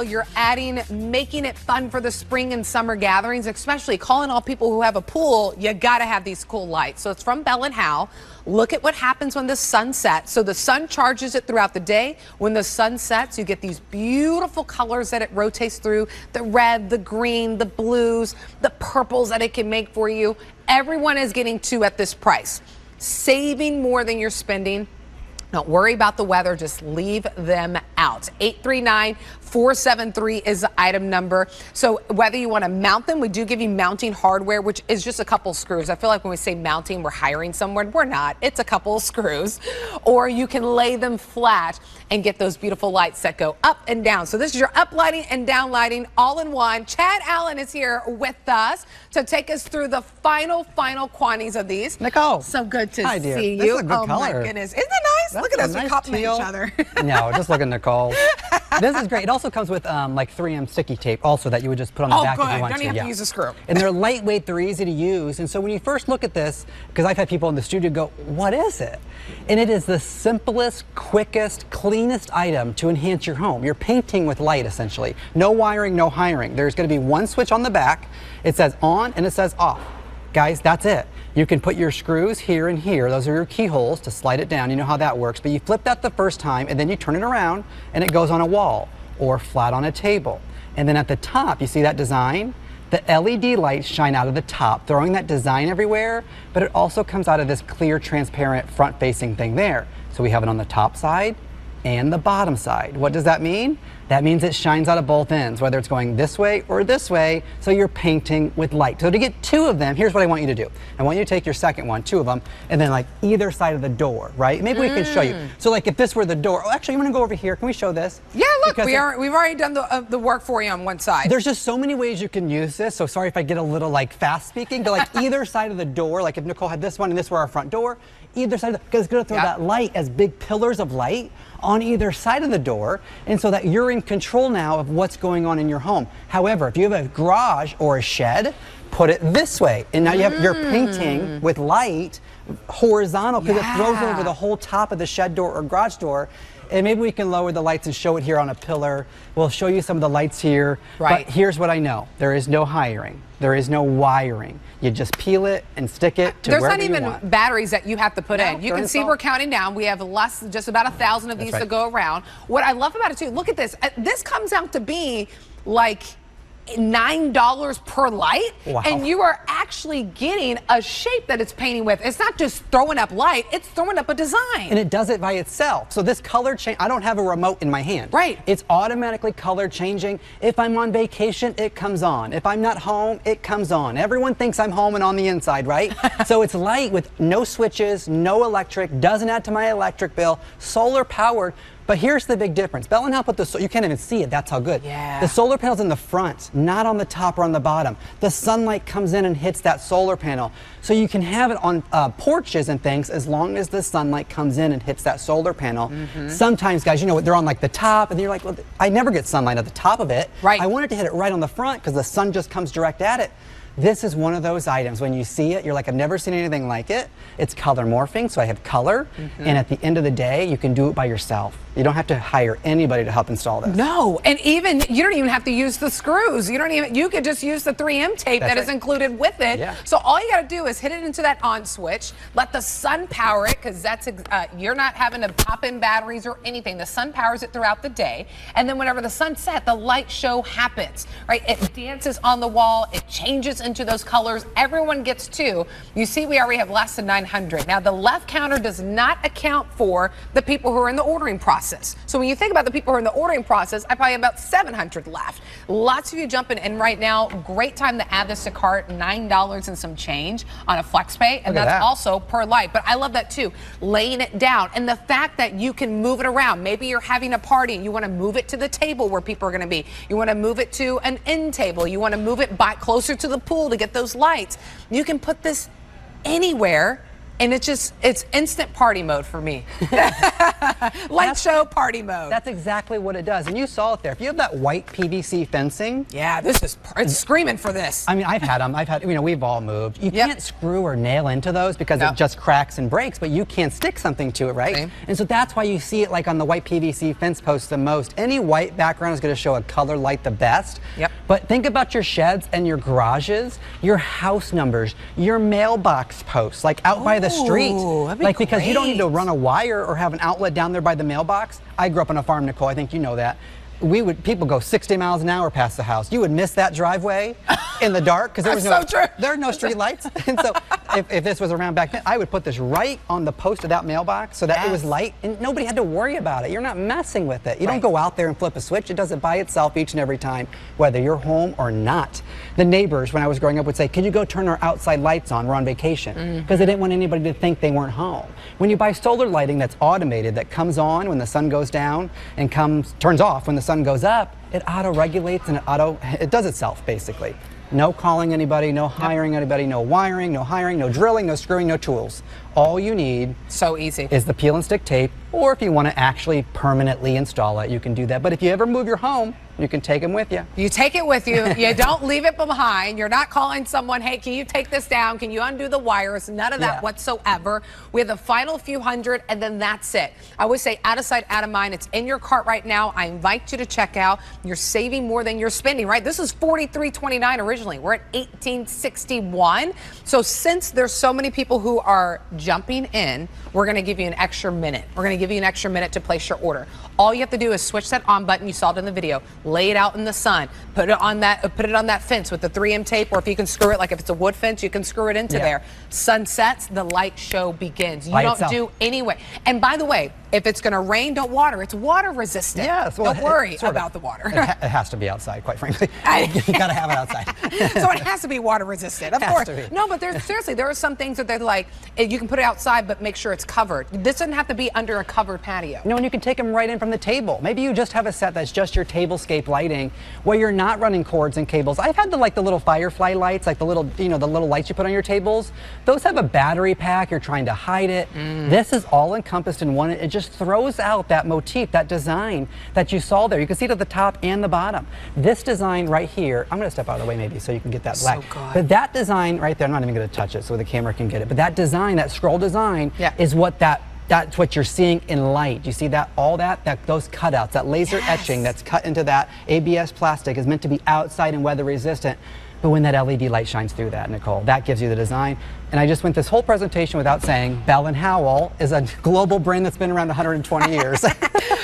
You're making it fun for the spring and summer gatherings, especially calling all people who have a pool. You got to have these cool lights. So it's from Bell+Howell. Look at what happens when the sun sets. So the sun charges it throughout the day. When the sun sets, you get these beautiful colors that it rotates through. The red, the green, the blues, the purples that it can make for you. Everyone is getting two at this price. Saving more than you're spending. Don't worry about the weather, just leave them out. 839-473 is the item number. So whether you want to mount them, we do give you mounting hardware, which is just a couple screws. I feel like when we say mounting, we're hiring someone. We're not. It's a couple of screws. Or you can lay them flat and get those beautiful lights that go up and down. So this is your up lighting and down lighting all in one. Chad Allen is here with us to take us through the final quantities of these. Nicole. So good to Hi, dear. see you. This is a good oh color. My goodness. Isn't it nice? Look at us, we compliment each other. No, just look at Nicole. This is great. It also comes with like 3M sticky tape also that you would just put on the back if you want to. Don't even have to use a screw. And they're lightweight, they're easy to use. And so when you first look at this, because I've had people in the studio go, what is it? And it is the simplest, quickest, cleanest item to enhance your home. You're painting with light, essentially. No wiring, no hiring. There's going to be one switch on the back. It says on and it says off. Guys, that's it. You can put your screws here and here. Those are your keyholes to slide it down. You know how that works. But you flip that the first time and then you turn it around and it goes on a wall or flat on a table. And then at the top, you see that design? The LED lights shine out of the top, throwing that design everywhere, but it also comes out of this clear, transparent, front-facing thing there. So we have it on the top side and the bottom side. What does that mean? That means it shines out of both ends, whether it's going this way or this way, so you're painting with light. So to get two of them, here's what I want you to do. I want you to take your second one, two of them, and then like either side of the door, right? Maybe we can show you. So like if this were the door, oh, actually you wanna go over here, can we show this? Yeah, look, we've already done the work for you on one side. There's just so many ways you can use this, so sorry if I get a little like fast speaking, but like either side of the door, like if Nicole had this one and this were our front door, either side of because it's gonna throw that light as big pillars of light on either side of the door, and so that you're in control now of what's going on in your home. However, if you have a garage or a shed, put it this way, and now you're painting with light horizontal because it throws over the whole top of the shed door or garage door. And maybe we can lower the lights and show it here on a pillar. We'll show you some of the lights here. Right. But here's what I know. There is no hiring. There is no wiring. You just peel it and stick it to wherever you want. There's not even batteries that you have to put in. You can see we're counting down. We have just about 1,000 of these to go around. What I love about it too, look at this. This comes out to be like $9 per light, and you are actually getting a shape that it's painting with. It's not just throwing up light, it's throwing up a design. And it does it by itself. So this color change, I don't have a remote in my hand. Right. It's automatically color changing. If I'm on vacation, it comes on. If I'm not home, it comes on. Everyone thinks I'm home and on the inside, right? So it's light with no switches, no electric, doesn't add to my electric bill, solar powered. But here's the big difference. Bell+Howell put the, you can't even see it, that's how good. Yeah. The solar panel's in the front, not on the top or on the bottom. The sunlight comes in and hits that solar panel. So you can have it on porches and things as long as the sunlight comes in and hits that solar panel. Sometimes, guys, you know, they're on like the top and you're like, well, I never get sunlight at the top of it. Right. I wanted to hit it right on the front because the sun just comes direct at it. This is one of those items. When you see it, you're like, I've never seen anything like it. It's color morphing, so I have color. And at the end of the day, you can do it by yourself. You don't have to hire anybody to help install this. No, and even you don't even have to use the screws. You could just use the 3M tape that is included with it. Yeah. So all you got to do is hit it into that on switch. Let the sun power it, because that's you're not having to pop in batteries or anything. The sun powers it throughout the day, and then whenever the sun sets, the light show happens. Right? It dances on the wall. It changes into those colors. Everyone gets two. You see, we already have less than 900. Now, the left counter does not account for the people who are in the ordering process. So when you think about the people who are in the ordering process, I probably have about 700 left. Lots of you jumping in right now. Great time to add this to cart. $9 and some change on a FlexPay, and that's also per light. But I love that too, laying it down, and the fact that you can move it around. Maybe you're having a party and you want to move it to the table where people are going to be. You want to move it to an end table. You want to move it closer to the pool to get those lights. You can put this anywhere And it's instant party mode for me. Light show party mode. That's exactly what it does. And you saw it there. If you have that white PVC fencing. Yeah, it's screaming for this. I mean, I've had them. We've all moved. You can't screw or nail into those because it just cracks and breaks, but you can stick something to it, right? Same. And so that's why you see it like on the white PVC fence posts the most. Any white background is going to show a color light the best. Yep. But think about your sheds and your garages, your house numbers, your mailbox posts, like out by the street. That'd be like because you don't need to great. run a wire or have an outlet down there by the mailbox. I grew up on a farm, Nicole. I think you know that. People go 60 miles an hour past the house. You would miss that driveway in the dark because there are no street lights. And so if this was around back then, I would put this right on the post of that mailbox so that it was light and nobody had to worry about it. You're not messing with it. You don't go out there and flip a switch. It does it by itself each and every time, whether you're home or not. The neighbors, when I was growing up, would say, "Can you go turn our outside lights on? We're on vacation." Because they didn't want anybody to think they weren't home. When you buy solar lighting that's automated, that comes on when the sun goes down and turns off when the sun goes up, it auto-regulates and it does itself, basically. No calling anybody, no hiring anybody, no wiring, no hiring, no drilling, no screwing, no tools. All you need so easy is the peel and stick tape, or if you want to actually permanently install it, you can do that. But if you ever move your home, you can take them with you. You take it with you. You don't leave it behind. You're not calling someone, "Hey, can you take this down? Can you undo the wires?" None of that whatsoever. We have the final few hundred, and then that's it. I always say out of sight, out of mind. It's in your cart right now. I invite you to check out. You're saving more than you're spending, right? This is $43.29 originally. We're at $18.61. So since there's so many people who are jumping in, we're going to give you an extra minute. We're going to give you an extra minute to place your order. All you have to do is switch that on button. You saw it in the video. Lay it out in the sun. Put it on that fence with the 3M tape, or if you can screw it, like if it's a wood fence, you can screw it into there. Sun sets, the light show begins. You don't do anyway. And by the way, if it's going to rain, don't water. It's water resistant. Yes. Well, don't worry about the water. It has to be outside, quite frankly. You got to have it outside. So it has to be water resistant, of course. No, but seriously, there are some things that they're like, you can put it outside, but make sure it's covered. This doesn't have to be under a covered patio. No, and you can take them right in from the table. Maybe you just have a set that's just your tablescape lighting, where you're not running cords and cables. I've had the little firefly lights, like the little lights you put on your tables. Those have a battery pack. You're trying to hide it. This is all encompassed in one. It just throws out that motif, that design that you saw there. You can see it at the top and the bottom. This design right here, I'm going to step out of the way maybe so you can get that black. So good. But that design right there, I'm not even going to touch it so the camera can get it. But that design, that scroll design, is what that's what you're seeing in light. You see that, those cutouts, that laser etching that's cut into that ABS plastic is meant to be outside and weather resistant. But when that LED light shines through that, Nicole, that gives you the design. And I just went this whole presentation without saying Bell+Howell is a global brand that's been around 120 years.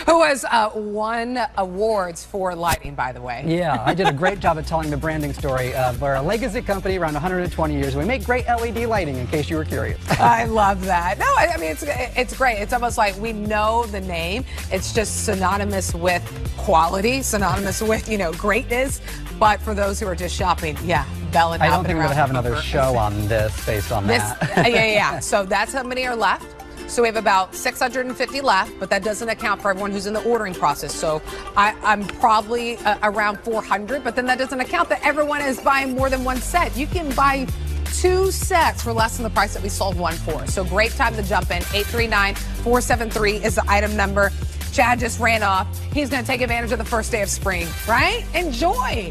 Who has won awards for lighting, by the way. Yeah, I did a great job of telling the branding story. We're a legacy company around 120 years. We make great LED lighting, in case you were curious. I love that. No, I mean, it's great. It's almost like we know the name. It's just synonymous with quality, synonymous with, greatness. But for those who are just shopping, Bell+Howell. I don't think we're going to have another show on this based on that. Yeah. So that's how many are left. So we have about 650 left, but that doesn't account for everyone who's in the ordering process. So I'm probably around 400, but then that doesn't account that everyone is buying more than one set. You can buy 2 sets for less than the price that we sold one for. So great time to jump in. 839-473 is the item number. Chad just ran off. He's going to take advantage of the first day of spring, right? Enjoy.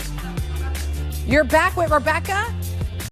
You're back with Rebecca.